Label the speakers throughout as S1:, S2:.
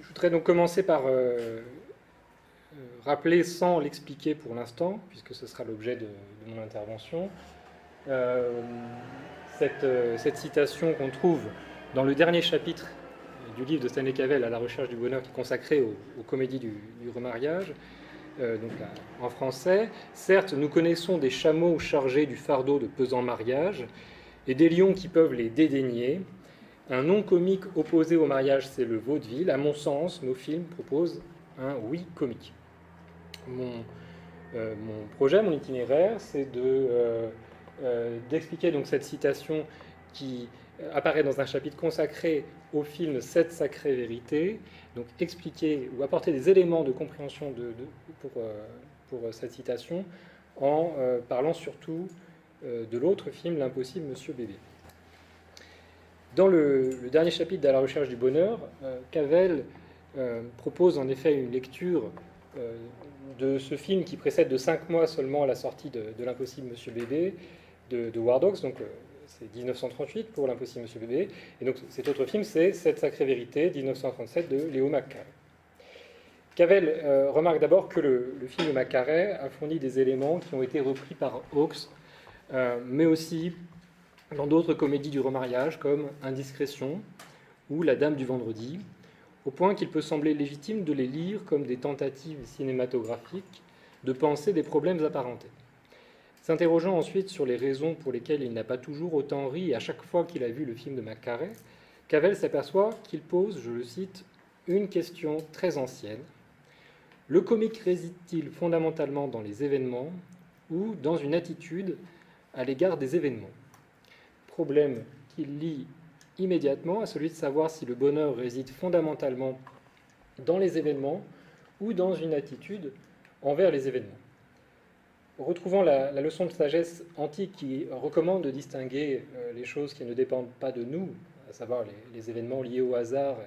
S1: Je voudrais donc commencer par rappeler, sans l'expliquer pour l'instant, puisque ce sera l'objet de mon intervention, euh, cette citation qu'on trouve dans le dernier chapitre du livre de Stanley Cavell, À la recherche du bonheur, qui est consacré aux comédies du remariage, donc en français. Certes, nous connaissons des chameaux chargés du fardeau de pesants mariages et des lions qui peuvent les dédaigner. Un non comique opposé au mariage, c'est le vaudeville. À mon sens, nos films proposent un oui comique. Mon projet, mon itinéraire, c'est d'expliquer donc cette citation qui apparaît dans un chapitre consacré au film Sept sacrées vérités, donc expliquer ou apporter des éléments de compréhension pour cette citation en parlant surtout de l'autre film, L'impossible Monsieur Bébé. Dans le dernier chapitre d'À la recherche du bonheur, Cavell propose en effet une lecture de ce film qui précède de 5 mois seulement la sortie de L'impossible Monsieur Bébé de War Dogs, donc c'est 1938 pour L'impossible Monsieur Bébé, et donc cet autre film c'est Sept sacrées vérités, 1937 de Léo McCarey. Cavell remarque d'abord que le film de McCarey a fourni des éléments qui ont été repris par Hawks, mais aussi dans d'autres comédies du remariage comme Indiscrétion ou La Dame du Vendredi, au point qu'il peut sembler légitime de les lire comme des tentatives cinématographiques de penser des problèmes apparentés. S'interrogeant ensuite sur les raisons pour lesquelles il n'a pas toujours autant ri à chaque fois qu'il a vu le film de McCarey, Cavell s'aperçoit qu'il pose, je le cite, une question très ancienne. Le comique réside-t-il fondamentalement dans les événements ou dans une attitude à l'égard des événements ? Problème qu'il lie immédiatement à celui de savoir si le bonheur réside fondamentalement dans les événements ou dans une attitude envers les événements. Retrouvant la leçon de sagesse antique qui recommande de distinguer les choses qui ne dépendent pas de nous, à savoir les événements liés au hasard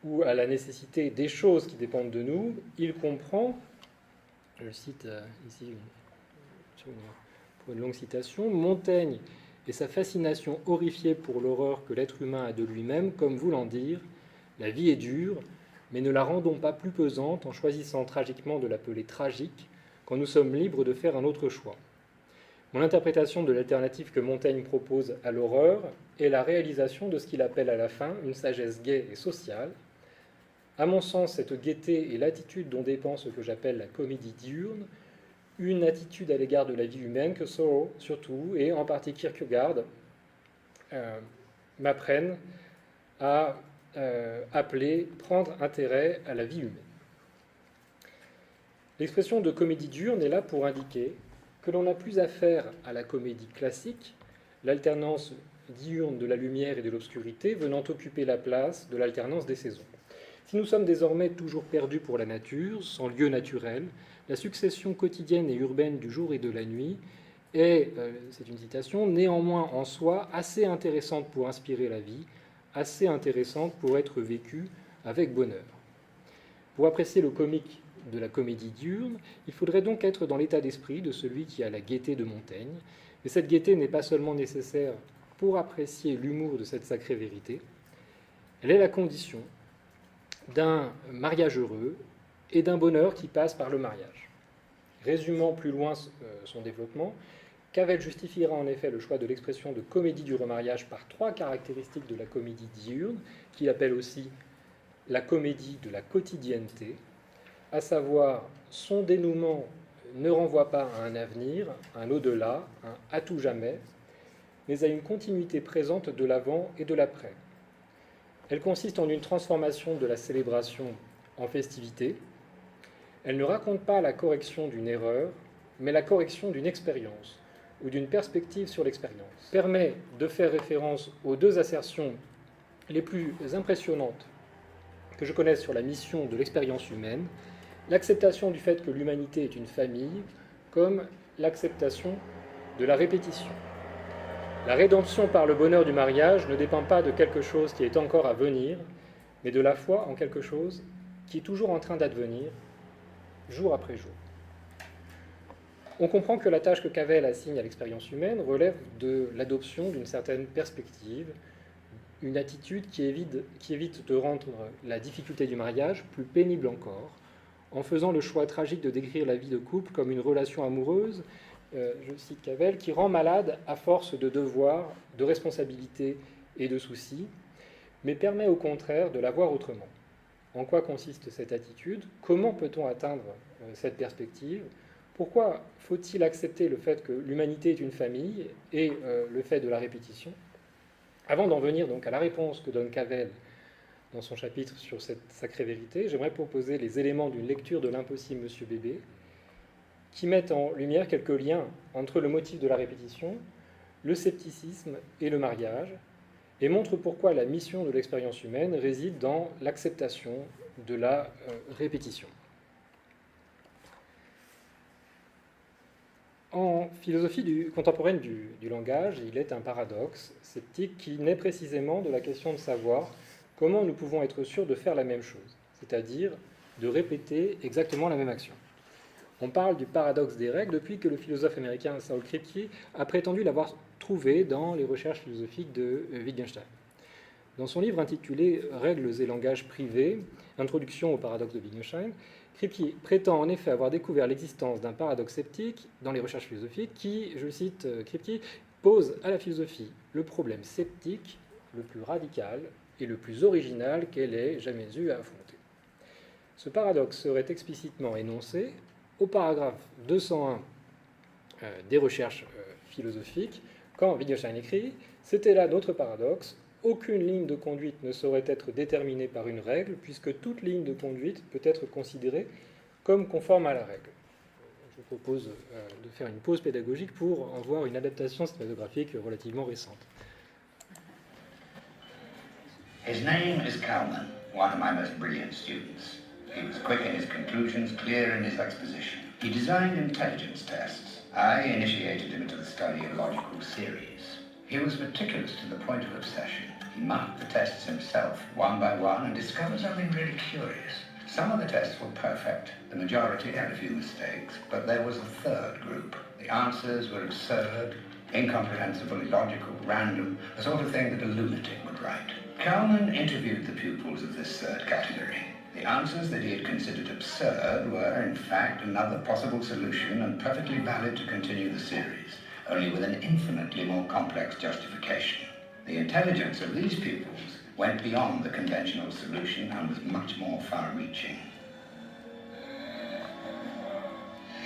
S1: ou à la nécessité des choses qui dépendent de nous, il comprend, je cite ici pour une longue citation, Montaigne et sa fascination horrifiée pour l'horreur que l'être humain a de lui-même, comme voulant dire « La vie est dure, mais ne la rendons pas plus pesante en choisissant tragiquement de l'appeler tragique, quand nous sommes libres de faire un autre choix. » Mon interprétation de l'alternative que Montaigne propose à l'horreur est la réalisation de ce qu'il appelle à la fin une sagesse gaie et sociale. À mon sens, cette gaieté est l'attitude dont dépend ce que j'appelle la comédie diurne, une attitude à l'égard de la vie humaine que Thoreau, surtout, et en partie Kierkegaard, m'apprennent à appeler prendre intérêt à la vie humaine. L'expression de comédie diurne est là pour indiquer que l'on n'a plus affaire à la comédie classique, l'alternance diurne de la lumière et de l'obscurité venant occuper la place de l'alternance des saisons. Si nous sommes désormais toujours perdus pour la nature, sans lieu naturel, la succession quotidienne et urbaine du jour et de la nuit est, c'est une citation, néanmoins en soi assez intéressante pour inspirer la vie, assez intéressante pour être vécue avec bonheur. Pour apprécier le comique de la comédie diurne, il faudrait donc être dans l'état d'esprit de celui qui a la gaieté de Montaigne, mais cette gaieté n'est pas seulement nécessaire pour apprécier l'humour de cette sacrée vérité, elle est la condition d'un mariage heureux et d'un bonheur qui passe par le mariage. Résumant plus loin son développement, Cavell justifiera en effet le choix de l'expression de comédie du remariage par 3 caractéristiques de la comédie diurne, qu'il appelle aussi la comédie de la quotidienneté, à savoir son dénouement ne renvoie pas à un avenir, un au-delà, un à tout jamais, mais à une continuité présente de l'avant et de l'après. Elle consiste en une transformation de la célébration en festivité. Elle ne raconte pas la correction d'une erreur, mais la correction d'une expérience ou d'une perspective sur l'expérience. Permet de faire référence aux 2 assertions les plus impressionnantes que je connaisse sur la mission de l'expérience humaine, l'acceptation du fait que l'humanité est une famille, comme l'acceptation de la répétition. La rédemption par le bonheur du mariage ne dépend pas de quelque chose qui est encore à venir, mais de la foi en quelque chose qui est toujours en train d'advenir, jour après jour. On comprend que la tâche que Cavell assigne à l'expérience humaine relève de l'adoption d'une certaine perspective, une attitude qui évite de rendre la difficulté du mariage plus pénible encore, en faisant le choix tragique de décrire la vie de couple comme une relation amoureuse, je cite Cavell, qui rend malade à force de devoirs, de responsabilités et de soucis, mais permet au contraire de la voir autrement. En quoi consiste cette attitude? Comment peut-on atteindre cette perspective? Pourquoi faut-il accepter le fait que l'humanité est une famille et le fait de la répétition? Avant d'en venir donc à la réponse que donne Cavell dans son chapitre sur cette sacrée vérité, j'aimerais proposer les éléments d'une lecture de l'impossible Monsieur Bébé, qui mettent en lumière quelques liens entre le motif de la répétition, le scepticisme et le mariage, et montrent pourquoi la mission de l'expérience humaine réside dans l'acceptation de la répétition. En philosophie contemporaine du langage, il est un paradoxe sceptique qui naît précisément de la question de savoir comment nous pouvons être sûrs de faire la même chose, c'est-à-dire de répéter exactement la même action. On parle du paradoxe des règles depuis que le philosophe américain Saul Kripke a prétendu l'avoir trouvé dans les recherches philosophiques de Wittgenstein. Dans son livre intitulé « Règles et langages privés, introduction au paradoxe de Wittgenstein », Kripke prétend en effet avoir découvert l'existence d'un paradoxe sceptique dans les recherches philosophiques qui, je cite Kripke, pose à la philosophie le problème sceptique le plus radical et le plus original qu'elle ait jamais eu à affronter. Ce paradoxe serait explicitement énoncé au paragraphe 201 des recherches philosophiques, quand Wittgenstein écrit « C'était là notre paradoxe, aucune ligne de conduite ne saurait être déterminée par une règle, puisque toute ligne de conduite peut être considérée comme conforme à la règle. » Je vous propose de faire une pause pédagogique pour en voir une adaptation cinématographique relativement récente.
S2: His name is Kalman, one of my most brilliant students. He was quick in his conclusions, clear in his exposition. He designed intelligence tests. I initiated him into the study of logical series. He was meticulous to the point of obsession. He marked the tests himself, one by one, and discovered something really curious. Some of the tests were perfect. The majority had a few mistakes, but there was a third group. The answers were absurd, incomprehensible, illogical, random, the sort of thing that a lunatic would write. Kalman interviewed the pupils of this third category. The answers that he had considered absurd were, in fact, another possible solution and perfectly valid to continue the series, only with an infinitely more complex justification. The intelligence of these pupils went beyond the conventional solution and was much more far-reaching.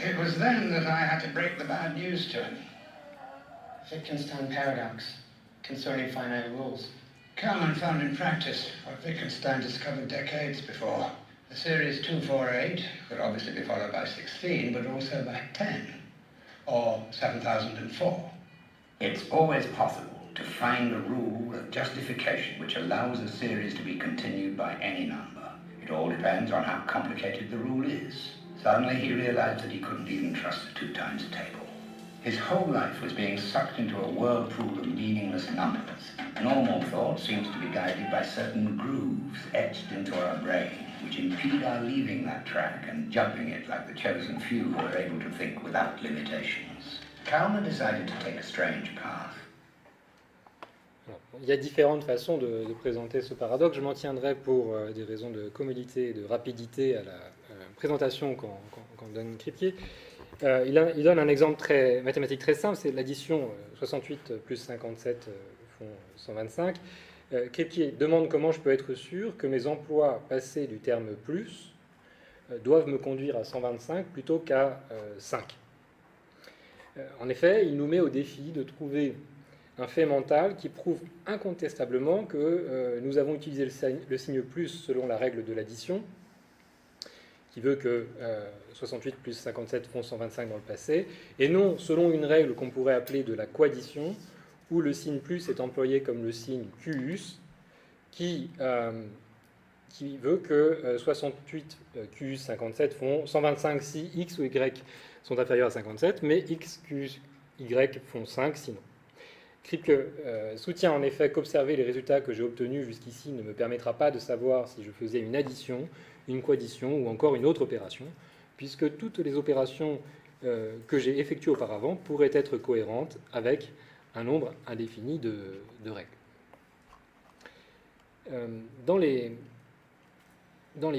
S2: It was then that I had to break the bad news to him.
S3: Wittgenstein paradox concerning finite rules.
S2: Kalman found in practice what Wittgenstein discovered decades before. The series 248 could obviously be followed by 16, but also by 10, or 7004. It's always possible to find a rule of justification which allows a series to be continued by any number. It all depends on how complicated the rule is. Suddenly he realized that he couldn't even trust the 2 times table. His whole life was being sucked into a whirlpool of meaningless numbers. Normal thought seems to be guided by certain grooves etched into our brain, which impede our leaving that track and jumping it like the chosen few who are able to think without limitations. Kalman decided to take a strange path.
S1: Il y a différentes façons de présenter ce paradoxe. Je m'en tiendrai pour des raisons de commodité et de rapidité à la présentation qu'en donne Kripke. Il donne un exemple mathématique très simple, c'est l'addition 68 plus 57 font 125. Kripke demande comment je peux être sûr que mes emplois passés du terme plus doivent me conduire à 125 plutôt qu'à 5. En effet, il nous met au défi de trouver un fait mental qui prouve incontestablement que nous avons utilisé le signe plus selon la règle de l'addition, qui veut que 68 plus 57 font 125 dans le passé, et non selon une règle qu'on pourrait appeler de la coaddition, où le signe plus est employé comme le signe QUS, qui veut que 68 QUS 57 font 125 si X ou Y sont inférieurs à 57, mais X, QUS, Y font 5 sinon. Kripke soutient en effet qu'observer les résultats que j'ai obtenus jusqu'ici ne me permettra pas de savoir si je faisais une addition, une coaddition ou encore une autre opération, puisque toutes les opérations que j'ai effectuées auparavant pourraient être cohérentes avec un nombre indéfini de règles. Dans les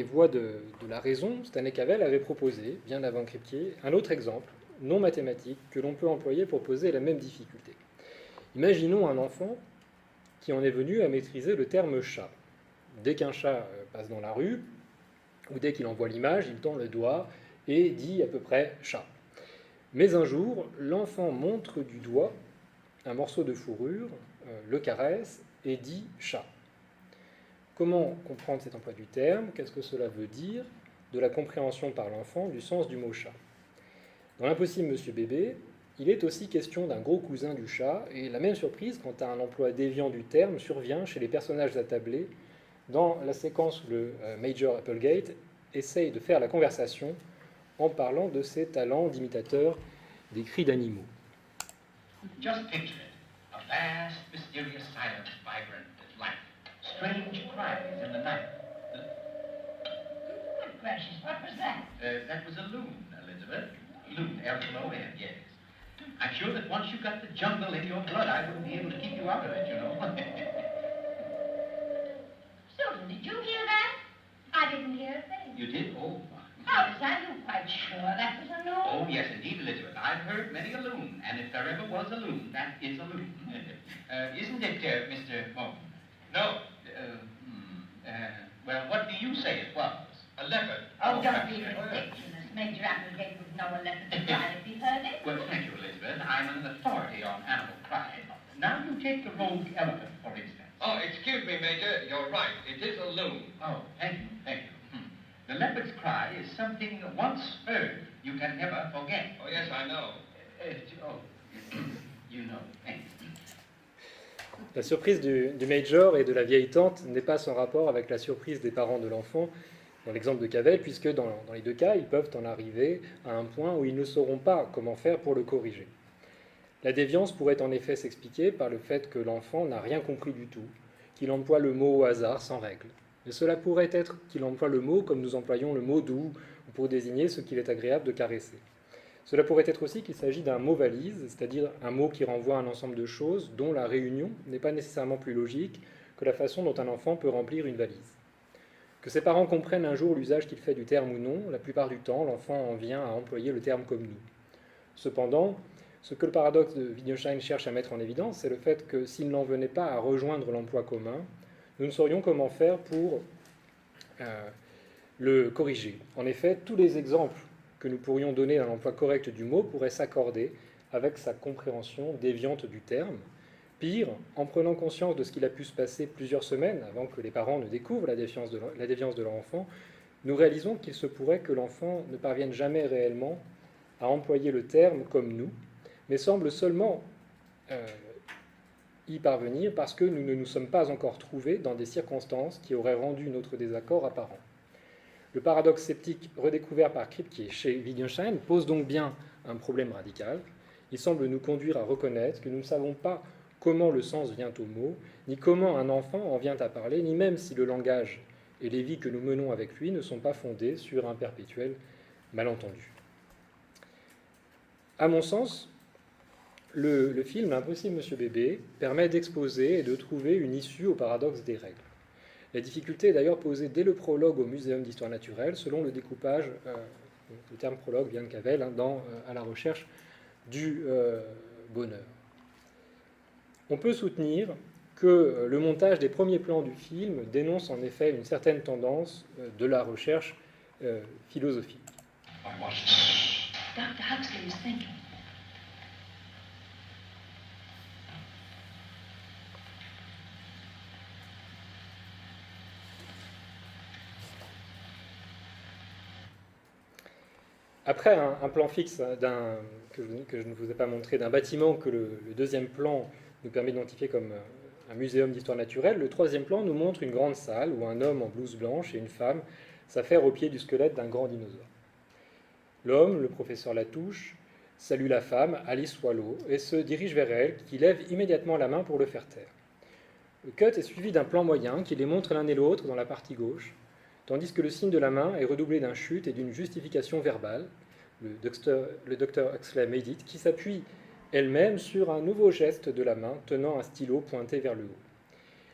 S1: voies de la raison, Stanley Cavell avait proposé, bien avant Kripke, un autre exemple, non mathématique, que l'on peut employer pour poser la même difficulté. Imaginons un enfant qui en est venu à maîtriser le terme chat. Dès qu'un chat passe dans la rue, ou dès qu'il en voit l'image, il tend le doigt et dit à peu près chat. Mais un jour, l'enfant montre du doigt un morceau de fourrure, le caresse et dit chat. Comment comprendre cet emploi du terme? Qu'est-ce que cela veut dire de la compréhension par l'enfant du sens du mot chat? Dans l'impossible Monsieur Bébé, il est aussi question d'un gros cousin du chat, et la même surprise quant à un emploi déviant du terme survient chez les personnages attablés dans la séquence où le Major Applegate essaye de faire la conversation en parlant de ses talents d'imitateur des cris d'animaux.
S2: Just picture it. A vast, mysterious silence, vibrant with life. Strange cries in the night.
S4: Good gracious, what was that?
S2: That was a loon, Elizabeth. Loon, L-O-N, yes. I'm sure that once you got the jungle in your blood, I wouldn't be able to keep you out of it, you know.
S4: Susan, did you hear that? I didn't hear a thing.
S2: You did? Oh,
S4: How is that? You're quite sure that was a no?
S2: oh, yes, indeed, Elizabeth. I've heard many a loon, and if there ever was a loon, that is a loon. Isn't it, Mr. Moe? No. Well, what do you say it was? A leopard.
S4: Oh, don't be ridiculous. Major Applegate would know a leopard's cry if he heard it.
S2: Well, thank you, Elizabeth. I'm an authority on animal cry. Now you take the rogue elephant, for instance.
S5: Oh, excuse me, Major. You're right. It is a loon.
S2: Oh, thank you, thank you. The leopard's cry is something once heard you can never forget.
S5: Oh, yes, I know.
S2: You know, thanks.
S1: La surprise du Major et de la vieille tante n'est pas sans rapport avec la surprise des parents de l'enfant, dans l'exemple de Cavell, puisque dans les deux cas, ils peuvent en arriver à un point où ils ne sauront pas comment faire pour le corriger. La déviance pourrait en effet s'expliquer par le fait que l'enfant n'a rien compris du tout, qu'il emploie le mot au hasard sans règle. Mais cela pourrait être qu'il emploie le mot comme nous employons le mot doux pour désigner ce qu'il est agréable de caresser. Cela pourrait être aussi qu'il s'agit d'un mot valise, c'est-à-dire un mot qui renvoie à un ensemble de choses dont la réunion n'est pas nécessairement plus logique que la façon dont un enfant peut remplir une valise. Que ses parents comprennent un jour l'usage qu'il fait du terme ou non, la plupart du temps, l'enfant en vient à employer le terme comme nous. Cependant, ce que le paradoxe de Wittgenstein cherche à mettre en évidence, c'est le fait que s'il n'en venait pas à rejoindre l'emploi commun, nous ne saurions comment faire pour le corriger. En effet, tous les exemples que nous pourrions donner d'un emploi correct du mot pourraient s'accorder avec sa compréhension déviante du terme. Pire, en prenant conscience de ce qu'il a pu se passer plusieurs semaines avant que les parents ne découvrent la déviance de leur enfant, nous réalisons qu'il se pourrait que l'enfant ne parvienne jamais réellement à employer le terme comme nous, mais semble seulement y parvenir parce que nous ne nous sommes pas encore trouvés dans des circonstances qui auraient rendu notre désaccord apparent. Le paradoxe sceptique redécouvert par Kripke chez Wittgenstein pose donc bien un problème radical. Il semble nous conduire à reconnaître que nous ne savons pas comment le sens vient au mot, ni comment un enfant en vient à parler, ni même si le langage et les vies que nous menons avec lui ne sont pas fondés sur un perpétuel malentendu. À mon sens, le film L'Impossible Monsieur Bébé permet d'exposer et de trouver une issue au paradoxe des règles. La difficulté est d'ailleurs posée dès le prologue au Muséum d'histoire naturelle, selon le découpage, le terme prologue vient de Cavell, dans À la recherche du bonheur. On peut soutenir que le montage des premiers plans du film dénonce en effet une certaine tendance de la recherche philosophique.
S4: Dr. Huxley is thinking.
S1: Après un plan fixe que je ne vous ai pas montré d'un bâtiment que le deuxième plan nous permet d'identifier comme un muséum d'histoire naturelle, le troisième plan nous montre une grande salle où un homme en blouse blanche et une femme s'affairent au pied du squelette d'un grand dinosaure. L'homme, le professeur Latouche, salue la femme, Alice Swallow, et se dirige vers elle, qui lève immédiatement la main pour le faire taire. Le cut est suivi d'un plan moyen qui les montre l'un et l'autre dans la partie gauche, tandis que le signe de la main est redoublé d'un chute et d'une justification verbale, le docteur Huxley made it, qui s'appuie elle-même sur un nouveau geste de la main tenant un stylo pointé vers le haut.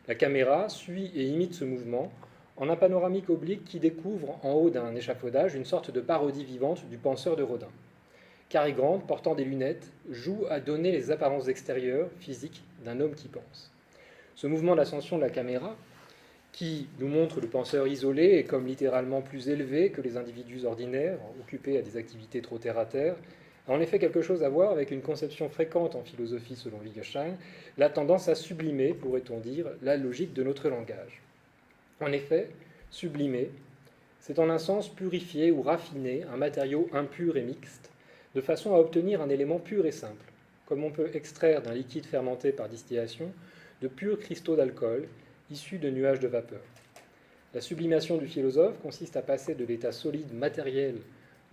S1: La caméra suit et imite ce mouvement en un panoramique oblique qui découvre en haut d'un échafaudage une sorte de parodie vivante du penseur de Rodin. Cary Grant, portant des lunettes, joue à donner les apparences extérieures, physiques, d'un homme qui pense. Ce mouvement d'ascension de la caméra, qui nous montre le penseur isolé et comme littéralement plus élevé que les individus ordinaires, occupés à des activités trop terre-à-terre, a en effet quelque chose à voir avec une conception fréquente en philosophie selon Wittgenstein, la tendance à sublimer, pourrait-on dire, la logique de notre langage. En effet, sublimer, c'est en un sens purifier ou raffiner un matériau impur et mixte, de façon à obtenir un élément pur et simple, comme on peut extraire d'un liquide fermenté par distillation de purs cristaux d'alcool issus de nuages de vapeur. La sublimation du philosophe consiste à passer de l'état solide matériel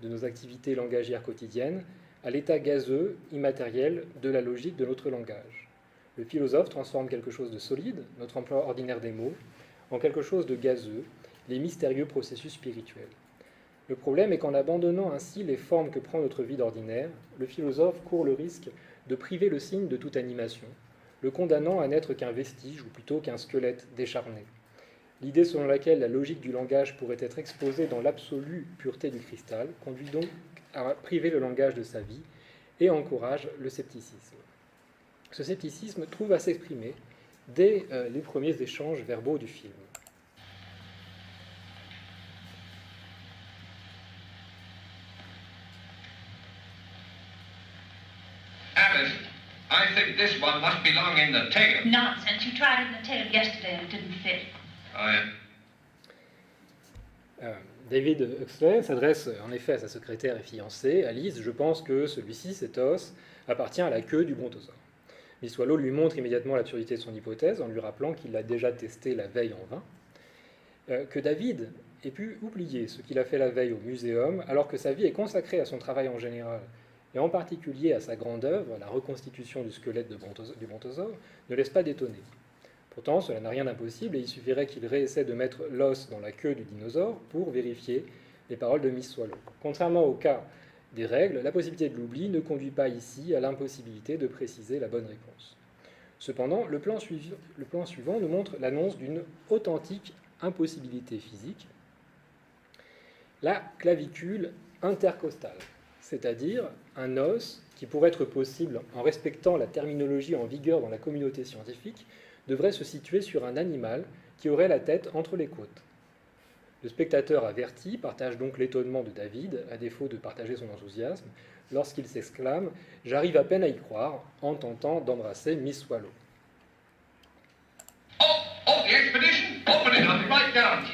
S1: de nos activités langagières quotidiennes à l'état gazeux, immatériel de la logique de notre langage. Le philosophe transforme quelque chose de solide, notre emploi ordinaire des mots, en quelque chose de gazeux, les mystérieux processus spirituels. Le problème est qu'en abandonnant ainsi les formes que prend notre vie d'ordinaire, le philosophe court le risque de priver le signe de toute animation, le condamnant à n'être qu'un vestige ou plutôt qu'un squelette décharné. L'idée selon laquelle la logique du langage pourrait être exposée dans l'absolue pureté du cristal conduit donc à priver le langage de sa vie et encourage le scepticisme. Ce scepticisme trouve à s'exprimer dès les premiers échanges verbaux du film.
S5: Alice, I think this one must belong in the tail.
S4: Nonsense. You tried it in the tail yesterday and it didn't fit.
S1: David Huxley s'adresse en effet à sa secrétaire et fiancée, Alice. Je pense que celui-ci, cet os, appartient à la queue du brontosaure. Miss Swallow lui montre immédiatement l'absurdité de son hypothèse en lui rappelant qu'il l'a déjà testé la veille en vain. Que David ait pu oublier ce qu'il a fait la veille au muséum alors que sa vie est consacrée à son travail en général et en particulier à sa grande œuvre, la reconstitution du squelette du brontosaure, ne laisse pas d'étonner. Pourtant, cela n'a rien d'impossible et il suffirait qu'il réessaie de mettre l'os dans la queue du dinosaure pour vérifier les paroles de Miss Swallow. Contrairement au cas des règles, la possibilité de l'oubli ne conduit pas ici à l'impossibilité de préciser la bonne réponse. Cependant, le plan suivant nous montre l'annonce d'une authentique impossibilité physique, la clavicule intercostale, c'est-à-dire un os qui, pour être possible en respectant la terminologie en vigueur dans la communauté scientifique, devrait se situer sur un animal qui aurait la tête entre les côtes. Le spectateur averti partage donc l'étonnement de David, à défaut de partager son enthousiasme, lorsqu'il s'exclame « J'arrive à peine à y croire » en tentant d'embrasser Miss Swallow.
S5: Oh, the expedition? Open it, I'll be right down.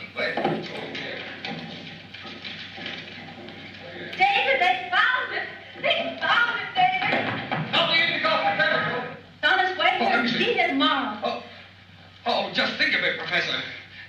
S4: David, they found it. They found it, David.
S5: Not the indigo for
S4: It's on its way
S5: Oh,
S4: here.
S5: let me see.
S4: Be here tomorrow.
S5: Oh, just think of it, Professor.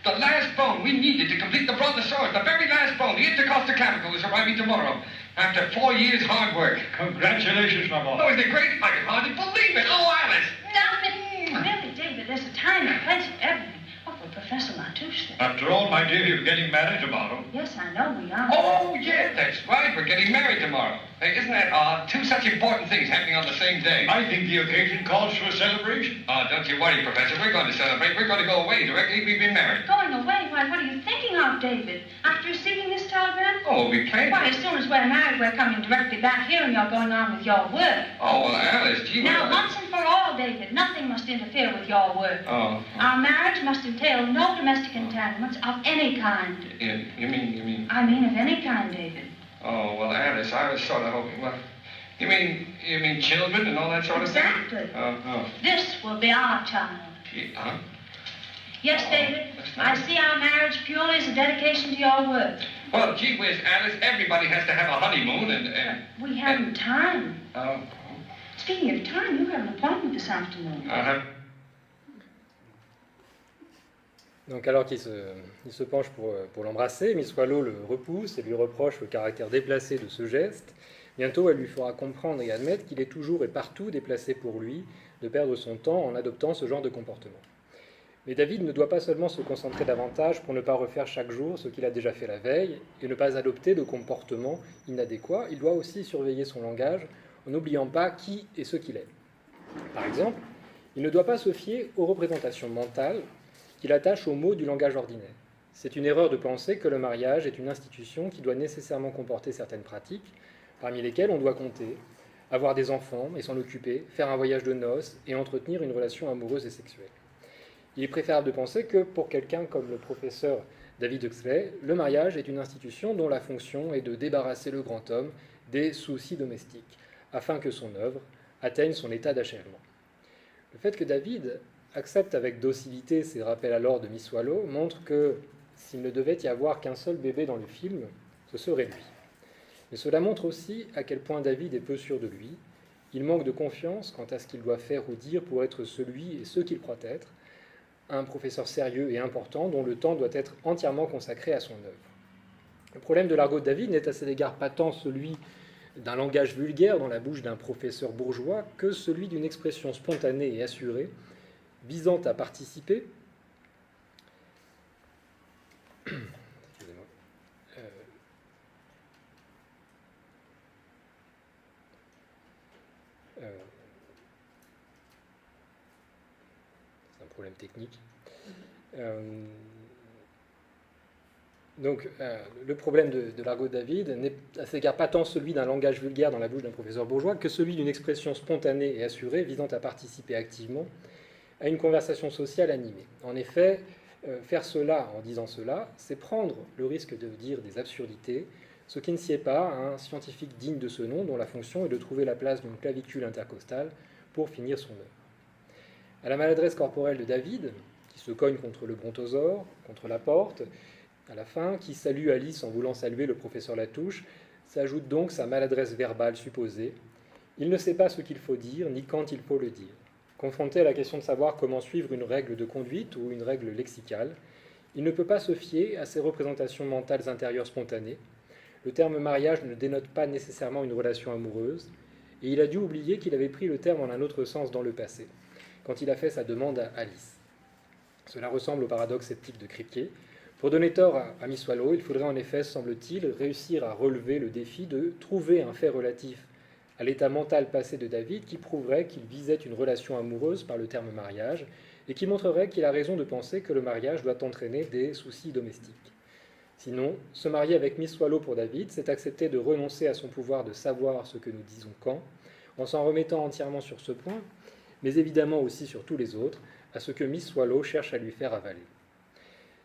S5: The last bone we needed to complete the brontosaurus, the very last bone, the intercostoclavicle, is arriving tomorrow. After 4 years' hard work.
S6: Congratulations, my boy.
S5: Oh, isn't it great? I can hardly believe it. Oh, Alice.
S4: Now, really, David, there's a time and place for everything. Oh, for Professor Matushka.
S6: After all, my dear, you're getting married tomorrow.
S4: Yes, I know we are.
S5: Oh, yeah, that's right. We're getting married tomorrow. Hey, isn't that odd? Two such important things happening on the same day.
S6: I think the occasion calls for a celebration.
S5: Oh, don't you worry, Professor. We're going to celebrate. We're going to go away directly we've been married.
S4: Going away? Why, what are you thinking of, David? After receiving this telegram?
S5: Oh, we planned
S4: Why,
S5: it.
S4: as soon as we're married, we're coming directly back here and you're going on with your work.
S5: Oh, well, Alice, gee,
S4: Now,
S5: well,
S4: once and for all, David, nothing must interfere with your work.
S5: Oh,
S4: Our marriage must entail no domestic entanglements of any kind.
S5: you mean...
S4: I mean of any kind, David.
S5: Oh, well, Alice, I was sort of hoping, well... You mean children and all that sort of
S4: Exactly.
S5: thing? Oh.
S4: This will be our child.
S5: Huh?
S4: Yes,
S5: Oh,
S4: David,
S5: that's
S4: I
S5: nice.
S4: see our marriage purely as a dedication to your work.
S5: Well, gee whiz, Alice, everybody has to have a honeymoon and...
S4: We haven't time.
S5: Oh,
S4: Speaking of time, you have an appointment this afternoon.
S1: Donc alors qu'il se penche pour l'embrasser, Miss Swallow le repousse et lui reproche le caractère déplacé de ce geste. Bientôt, elle lui fera comprendre et admettre qu'il est toujours et partout déplacé pour lui de perdre son temps en adoptant ce genre de comportement. Mais David ne doit pas seulement se concentrer davantage pour ne pas refaire chaque jour ce qu'il a déjà fait la veille et ne pas adopter de comportements inadéquats, il doit aussi surveiller son langage en n'oubliant pas qui et ce qu'il est. Par exemple, il ne doit pas se fier aux représentations mentales qu'il attache aux mots du langage ordinaire. C'est une erreur de penser que le mariage est une institution qui doit nécessairement comporter certaines pratiques, parmi lesquelles on doit compter avoir des enfants et s'en occuper, faire un voyage de noces et entretenir une relation amoureuse et sexuelle. Il est préférable de penser que pour quelqu'un comme le professeur David Huxley, le mariage est une institution dont la fonction est de débarrasser le grand homme des soucis domestiques, afin que son œuvre atteigne son état d'achèvement. Le fait que David accepte avec docilité ces rappels à l'ordre de Miss Swallow montre que s'il ne devait y avoir qu'un seul bébé dans le film, ce serait lui. Mais cela montre aussi à quel point David est peu sûr de lui. Il manque de confiance quant à ce qu'il doit faire ou dire pour être celui et ce qu'il croit être, un professeur sérieux et important dont le temps doit être entièrement consacré à son œuvre. Le problème de l'argot de David n'est à cet égard pas tant celui d'un langage vulgaire dans la bouche d'un professeur bourgeois que celui d'une expression spontanée et assurée visant à participer c'est un problème technique. Le problème de l'argot de David n'est à cet égard pas tant celui d'un langage vulgaire dans la bouche d'un professeur bourgeois que celui d'une expression spontanée et assurée visant à participer activement à une conversation sociale animée. En effet, faire cela en disant cela, c'est prendre le risque de dire des absurdités, ce qui ne sied pas à un scientifique digne de ce nom dont la fonction est de trouver la place d'une clavicule intercostale pour finir son œuvre. À la maladresse corporelle de David, qui se cogne contre le brontosaure, contre la porte, à la fin, qui salue Alice en voulant saluer le professeur Latouche, s'ajoute donc sa maladresse verbale supposée. Il ne sait pas ce qu'il faut dire, ni quand il faut le dire. Confronté à la question de savoir comment suivre une règle de conduite ou une règle lexicale, il ne peut pas se fier à ses représentations mentales intérieures spontanées. Le terme mariage ne dénote pas nécessairement une relation amoureuse, et il a dû oublier qu'il avait pris le terme en un autre sens dans le passé, quand il a fait sa demande à Alice. Cela ressemble au paradoxe sceptique de Kripke. Pour donner tort à Miss Swallow, il faudrait en effet, semble-t-il, réussir à relever le défi de trouver un fait relatif à l'état mental passé de David qui prouverait qu'il visait une relation amoureuse par le terme mariage et qui montrerait qu'il a raison de penser que le mariage doit entraîner des soucis domestiques. Sinon, se marier avec Miss Swallow pour David, c'est accepter de renoncer à son pouvoir de savoir ce que nous disons quand, en s'en remettant entièrement sur ce point, mais évidemment aussi sur tous les autres, à ce que Miss Swallow cherche à lui faire avaler.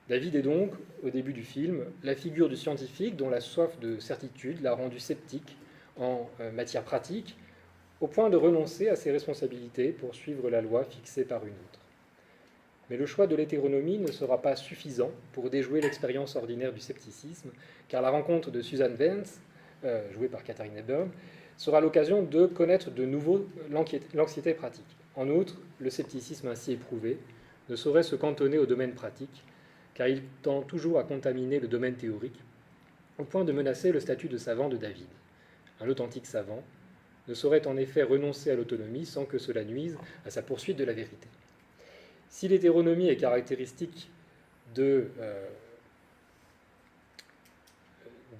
S1: David est donc, au début du film, la figure du scientifique dont la soif de certitude l'a rendu sceptique en matière pratique, au point de renoncer à ses responsabilités pour suivre la loi fixée par une autre. Mais le choix de l'hétéronomie ne sera pas suffisant pour déjouer l'expérience ordinaire du scepticisme, car la rencontre de Susan Vance, jouée par Katharine Hepburn, sera l'occasion de connaître de nouveau l'anxiété pratique. En outre, le scepticisme ainsi éprouvé ne saurait se cantonner au domaine pratique, car il tend toujours à contaminer le domaine théorique, au point de menacer le statut de savant de David. Un authentique savant ne saurait en effet renoncer à l'autonomie sans que cela nuise à sa poursuite de la vérité. Si l'hétéronomie est caractéristique de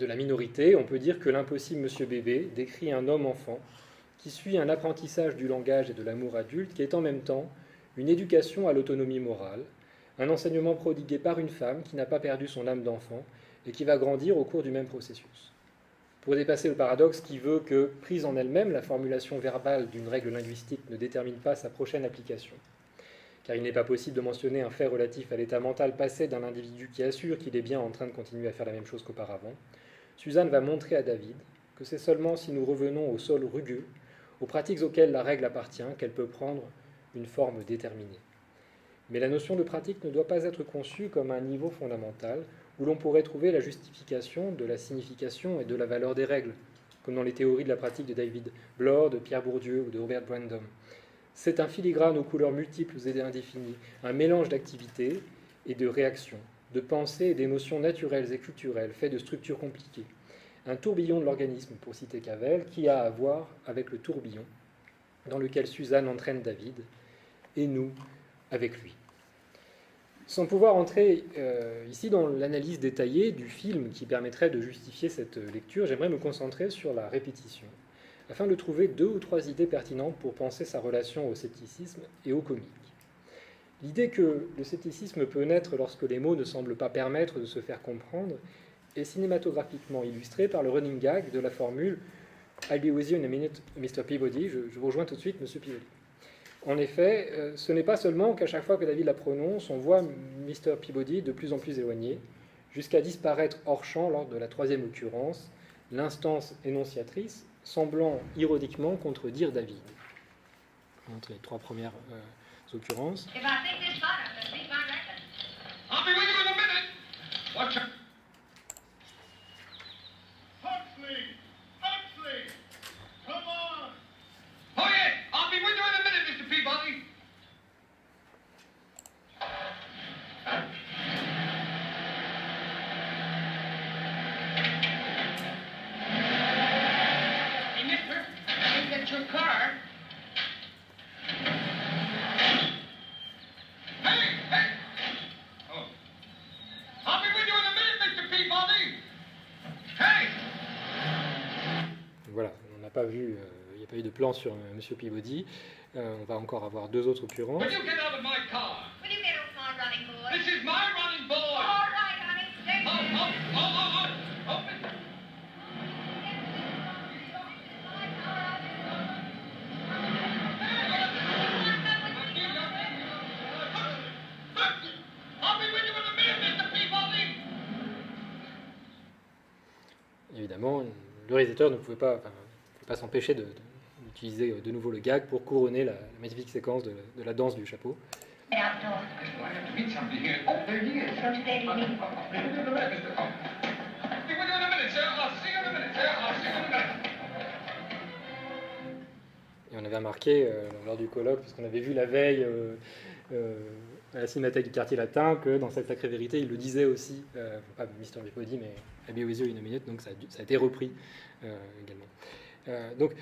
S1: la minorité, on peut dire que l'impossible Monsieur Bébé décrit un homme-enfant qui suit un apprentissage du langage et de l'amour adulte qui est en même temps une éducation à l'autonomie morale, un enseignement prodigué par une femme qui n'a pas perdu son âme d'enfant et qui va grandir au cours du même processus. Pour dépasser le paradoxe qui veut que, prise en elle-même, la formulation verbale d'une règle linguistique ne détermine pas sa prochaine application, car il n'est pas possible de mentionner un fait relatif à l'état mental passé d'un individu qui assure qu'il est bien en train de continuer à faire la même chose qu'auparavant, Suzanne va montrer à David que c'est seulement si nous revenons au sol rugueux, aux pratiques auxquelles la règle appartient, qu'elle peut prendre une forme déterminée. Mais la notion de pratique ne doit pas être conçue comme un niveau fondamental où l'on pourrait trouver la justification de la signification et de la valeur des règles, comme dans les théories de la pratique de David Bloor, de Pierre Bourdieu ou de Robert Brandom. C'est un filigrane aux couleurs multiples et indéfinies, un mélange d'activités et de réactions, de pensées et d'émotions naturelles et culturelles, fait de structures compliquées. Un tourbillon de l'organisme, pour citer Cavell, qui a à voir avec le tourbillon dans lequel Suzanne entraîne David, et nous avec lui. Sans pouvoir entrer ici dans l'analyse détaillée du film qui permettrait de justifier cette lecture, j'aimerais me concentrer sur la répétition, afin de trouver 2 ou 3 idées pertinentes pour penser sa relation au scepticisme et au comique. L'idée que le scepticisme peut naître lorsque les mots ne semblent pas permettre de se faire comprendre est cinématographiquement illustrée par le running gag de la formule « I'll be with you in a minute, Mr. Peabody », je vous rejoins tout de suite, Monsieur Peabody. En effet, ce n'est pas seulement qu'à chaque fois que David la prononce, on voit Mr. Peabody de plus en plus éloigné, jusqu'à disparaître hors champ lors de la troisième occurrence, l'instance énonciatrice semblant ironiquement contredire David. Entre les trois premières occurrences.
S4: If I think this hot, I'll beat my record.
S5: I'll be with you in a minute. Watch out.
S6: Huxley! Huxley! Come on!
S5: Oh, yeah. I'll be with you in a minute, Mr. Peabody.
S3: Hey, mister, I think that's your car.
S5: Hey, hey. Oh. I'll be with you in a minute, Mr. Peabody. Hey.
S1: Voilà, on n'a pas vu, il n'y a pas eu de plan sur Monsieur Peabody. On va encore avoir deux autres occurrences.
S5: Will you get out of my car?
S4: Will you get off my running board?
S5: This is my running board.
S4: All right, honey. Take
S5: Oh,
S4: it.
S5: oh, oh, oh, oh. Open. I'll be with you in a minute, Mr. Peabody.
S1: Évidemment, le réalisateur ne pouvait pas s'empêcher d'utiliser de nouveau le gag pour couronner la magnifique séquence de la danse du chapeau.
S4: Get outdoors.
S5: I have to meet somebody here. Oh, there he is.
S4: Don't you dare leave me.
S5: I'll be with you in a minute, Mr. Oh. I'll be with you in a minute, sir. I'll see you in a minute, sir. I'll see you in a minute.
S1: Et on avait remarqué lors du colloque, puisqu'on avait vu la veille à la Cinémathèque du Quartier Latin, que dans cette sacrée vérité, il le disait aussi, pas Mr. Peabody, mais I'll be with you in a minute, donc ça a été repris également. Donc,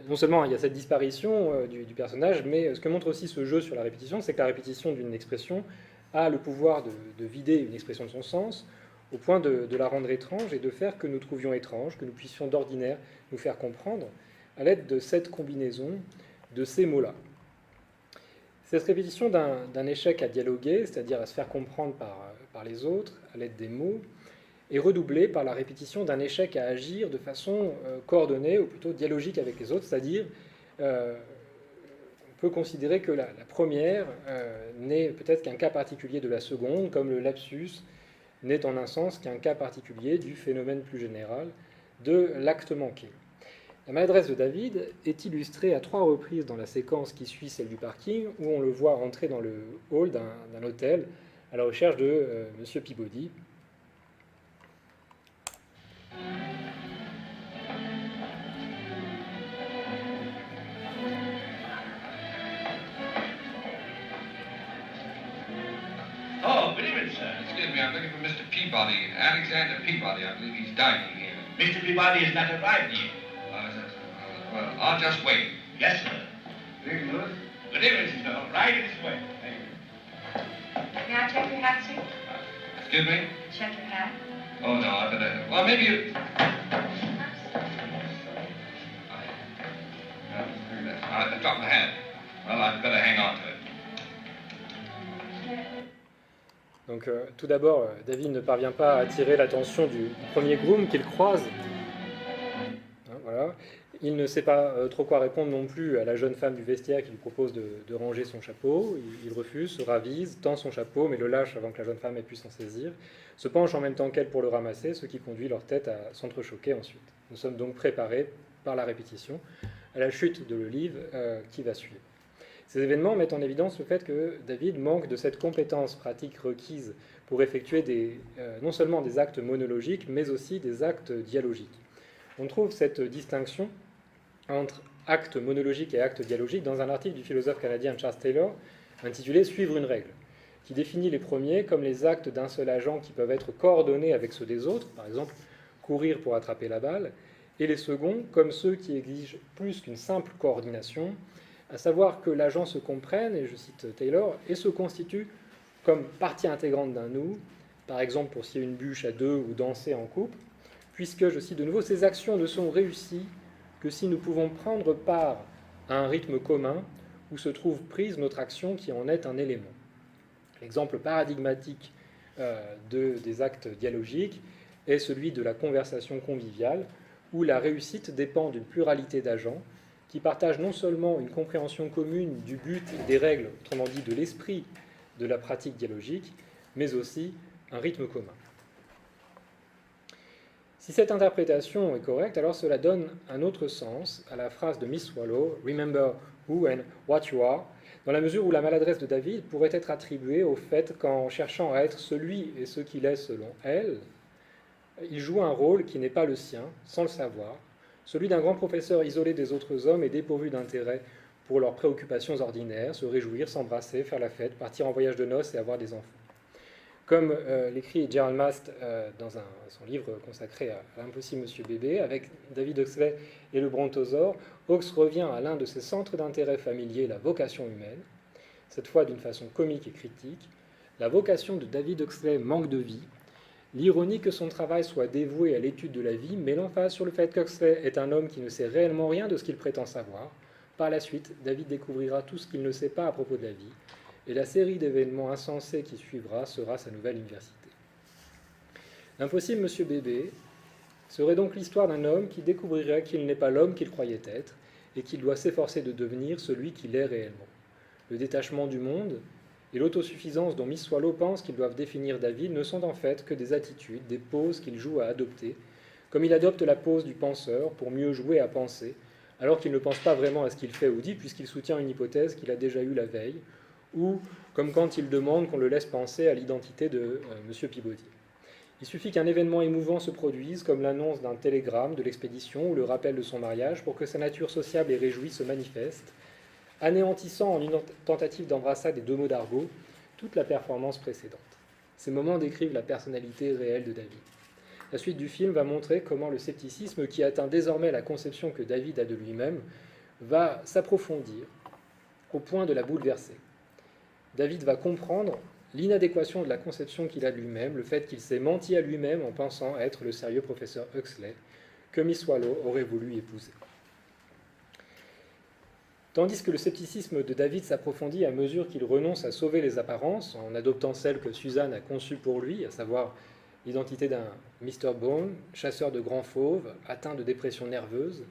S1: non seulement il y a cette disparition du personnage, mais ce que montre aussi ce jeu sur la répétition, c'est que la répétition d'une expression a le pouvoir de vider une expression de son sens, au point de la rendre étrange et de faire que nous trouvions étrange, que nous puissions d'ordinaire nous faire comprendre, à l'aide de cette combinaison de ces mots-là. Cette répétition d'un échec à dialoguer, c'est-à-dire à se faire comprendre par les autres, à l'aide des mots, est redoublée par la répétition d'un échec à agir de façon coordonnée, ou plutôt dialogique avec les autres, c'est-à-dire on peut considérer que la première n'est peut-être qu'un cas particulier de la seconde, comme le lapsus n'est en un sens qu'un cas particulier du phénomène plus général de l'acte manqué. La maladresse de David est illustrée à 3 reprises dans la séquence qui suit celle du parking, où on le voit entrer dans le hall d'un hôtel à la recherche de Monsieur Peabody.
S6: Oh, good evening, sir.
S5: Excuse me, I'm looking for Mr. Peabody. Alexander Peabody, I believe he's dining here.
S6: Mr. Peabody has not arrived yet.
S5: Well, I'll just wait.
S6: Yes, sir. Good evening, sir. Right this way. Thank you.
S4: May I check your hat, sir?
S5: Excuse me?
S4: Check your hat.
S5: Oh, no, I better... Well, maybe you... I dropped my hat. Well, I'd better hang on to it.
S1: Donc, tout d'abord, David ne parvient pas à attirer l'attention du premier groom qu'il croise. Hein, voilà. Il ne sait pas trop quoi répondre non plus à la jeune femme du vestiaire qui lui propose de ranger son chapeau. Il refuse, se ravise, tend son chapeau, mais le lâche avant que la jeune femme ait pu s'en saisir, se penche en même temps qu'elle pour le ramasser, ce qui conduit leur tête à s'entrechoquer ensuite. Nous sommes donc préparés, par la répétition, à la chute de l'olive qui va suivre. Ces événements mettent en évidence le fait que David manque de cette compétence pratique requise pour effectuer non seulement des actes monologiques, mais aussi des actes dialogiques. On trouve cette distinction entre acte monologique et acte dialogique dans un article du philosophe canadien Charles Taylor intitulé « Suivre une règle », qui définit les premiers comme les actes d'un seul agent qui peuvent être coordonnés avec ceux des autres, par exemple courir pour attraper la balle, et les seconds comme ceux qui exigent plus qu'une simple coordination, à savoir que l'agent se comprenne, et je cite Taylor, et se constitue comme partie intégrante d'un nous, par exemple pour scier une bûche à deux ou danser en couple, puisque, je cite de nouveau, ces actions ne sont réussies que si nous pouvons prendre part à un rythme commun où se trouve prise notre action qui en est un élément. L'exemple paradigmatique des actes dialogiques est celui de la conversation conviviale, où la réussite dépend d'une pluralité d'agents qui partagent non seulement une compréhension commune du but et des règles, autrement dit de l'esprit de la pratique dialogique, mais aussi un rythme commun. Si cette interprétation est correcte, alors cela donne un autre sens à la phrase de Miss Swallow, « Remember who and what you are », dans la mesure où la maladresse de David pourrait être attribuée au fait qu'en cherchant à être celui et ce qu'il est selon elle, il joue un rôle qui n'est pas le sien, sans le savoir, celui d'un grand professeur isolé des autres hommes et dépourvu d'intérêt pour leurs préoccupations ordinaires, se réjouir, s'embrasser, faire la fête, partir en voyage de noces et avoir des enfants. Comme l'écrit Gerald Mast dans son livre consacré à l'impossible Monsieur Bébé, avec David Huxley et le brontosaure, Hawkes revient à l'un de ses centres d'intérêt familier, la vocation humaine, cette fois d'une façon comique et critique. La vocation de David Huxley manque de vie. L'ironie que son travail soit dévoué à l'étude de la vie met l'emphase sur le fait qu'Huxley est un homme qui ne sait réellement rien de ce qu'il prétend savoir. Par la suite, David découvrira tout ce qu'il ne sait pas à propos de la vie, et la série d'événements insensés qui suivra sera sa nouvelle université. L'impossible Monsieur Bébé serait donc l'histoire d'un homme qui découvrirait qu'il n'est pas l'homme qu'il croyait être, et qu'il doit s'efforcer de devenir celui qu'il est réellement. Le détachement du monde et l'autosuffisance dont Miss Swallow pense qu'ils doivent définir David ne sont en fait que des attitudes, des poses qu'il joue à adopter, comme il adopte la pose du penseur pour mieux jouer à penser, alors qu'il ne pense pas vraiment à ce qu'il fait ou dit, puisqu'il soutient une hypothèse qu'il a déjà eue la veille, ou comme quand il demande qu'on le laisse penser à l'identité de M. Peabody. Il suffit qu'un événement émouvant se produise, comme l'annonce d'un télégramme de l'expédition ou le rappel de son mariage, pour que sa nature sociable et réjouie se manifeste, anéantissant en une tentative d'embrassade et deux mots d'argot toute la performance précédente. Ces moments décrivent la personnalité réelle de David. La suite du film va montrer comment le scepticisme, qui atteint désormais la conception que David a de lui-même, va s'approfondir au point de la bouleverser. David va comprendre l'inadéquation de la conception qu'il a de lui-même, le fait qu'il s'est menti à lui-même en pensant être le sérieux professeur Huxley, que Miss Swallow aurait voulu épouser. Tandis que le scepticisme de David s'approfondit à mesure qu'il renonce à sauver les apparences, en adoptant celle que Suzanne a conçue pour lui, à savoir l'identité d'un Mr. Bone, chasseur de grands fauves, atteint de dépression nerveuse,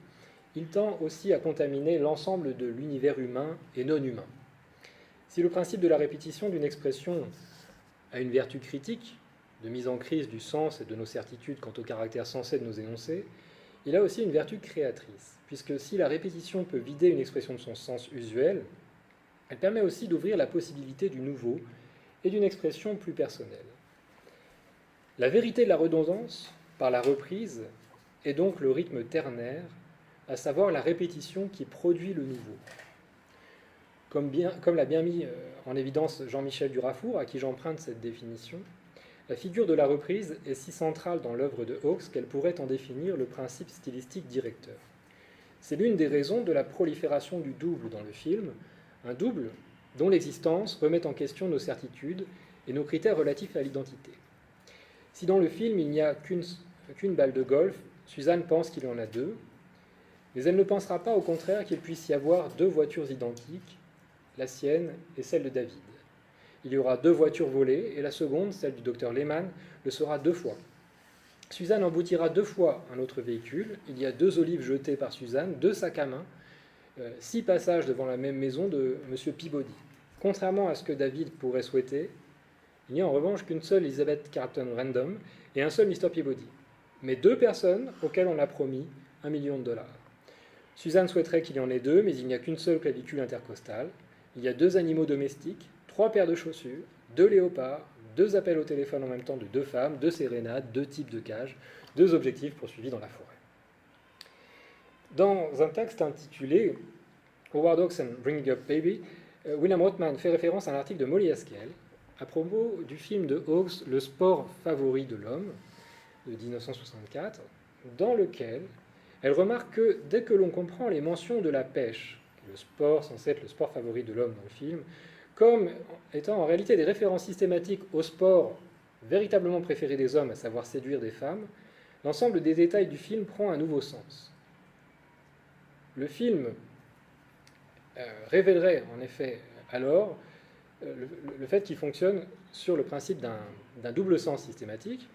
S1: il tend aussi à contaminer l'ensemble de l'univers humain et non humain. Si le principe de la répétition d'une expression a une vertu critique, de mise en crise du sens et de nos certitudes quant au caractère sensé de nos énoncés, il a aussi une vertu créatrice, puisque si la répétition peut vider une expression de son sens usuel, elle permet aussi d'ouvrir la possibilité du nouveau et d'une expression plus personnelle. La vérité de la redondance, par la reprise, est donc le rythme ternaire, à savoir la répétition qui produit le nouveau. Comme l'a bien mis en évidence Jean-Michel Durafour, à qui j'emprunte cette définition, la figure de la reprise est si centrale dans l'œuvre de Hawkes qu'elle pourrait en définir le principe stylistique directeur. C'est l'une des raisons de la prolifération du double dans le film, un double dont l'existence remet en question nos certitudes et nos critères relatifs à l'identité. Si dans le film il n'y a qu'une balle de golf, Suzanne pense qu'il y en a deux, mais elle ne pensera pas au contraire qu'il puisse y avoir deux voitures identiques, la sienne et celle de David. Il y aura deux voitures volées, et la seconde, celle du docteur Lehman, le sera deux fois. Suzanne emboutira deux fois un autre véhicule, il y a deux olives jetées par Suzanne, deux sacs à main, 6 passages devant la même maison de M. Peabody. Contrairement à ce que David pourrait souhaiter, il n'y a en revanche qu'une seule Elizabeth Carlton Random et un seul Mr. Peabody, mais deux personnes auxquelles on a promis $1 million. Suzanne souhaiterait qu'il y en ait deux, mais il n'y a qu'une seule clavicule intercostale. Il y a deux animaux domestiques, 3 paires de chaussures, 2 léopards, 2 appels au téléphone en même temps de 2 femmes, 2 sérénades, 2 types de cages, 2 objectifs poursuivis dans la forêt. Dans un texte intitulé Howard Hawks and Bringing Up Baby, William Rothman fait référence à un article de Molly Haskell à propos du film de Hawks, Le sport favori de l'homme, de 1964, dans lequel elle remarque que dès que l'on comprend les mentions de la pêche, le sport censé être le sport favori de l'homme dans le film, comme étant en réalité des références systématiques au sport véritablement préféré des hommes, à savoir séduire des femmes, l'ensemble des détails du film prend un nouveau sens. Le film révélerait en effet alors le fait qu'il fonctionne sur le principe d'un double sens systématique,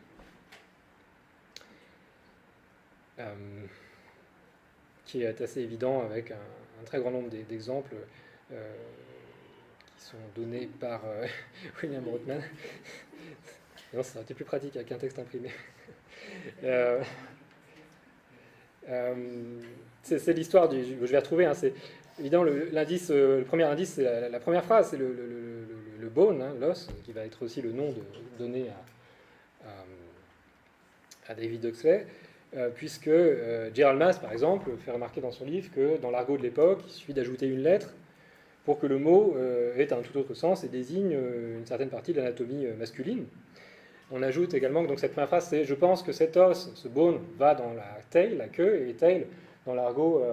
S1: qui est assez évident avec un très grand nombre d'exemples qui sont donnés par William Rothman. Non, ça aurait été plus pratique avec un texte imprimé. C'est l'histoire du... Je vais retrouver, hein, c'est évidemment le premier indice, c'est la première phrase, c'est le bone, hein, l'os, qui va être aussi le nom donné à David Huxley, puisque Gerald Mass, par exemple, fait remarquer dans son livre que dans l'argot de l'époque, il suffit d'ajouter une lettre pour que le mot ait un tout autre sens et désigne une certaine partie de l'anatomie masculine. On ajoute également que donc, cette première phrase, c'est « Je pense que cet os, ce bone, va dans la tail, la queue, et tail, dans l'argot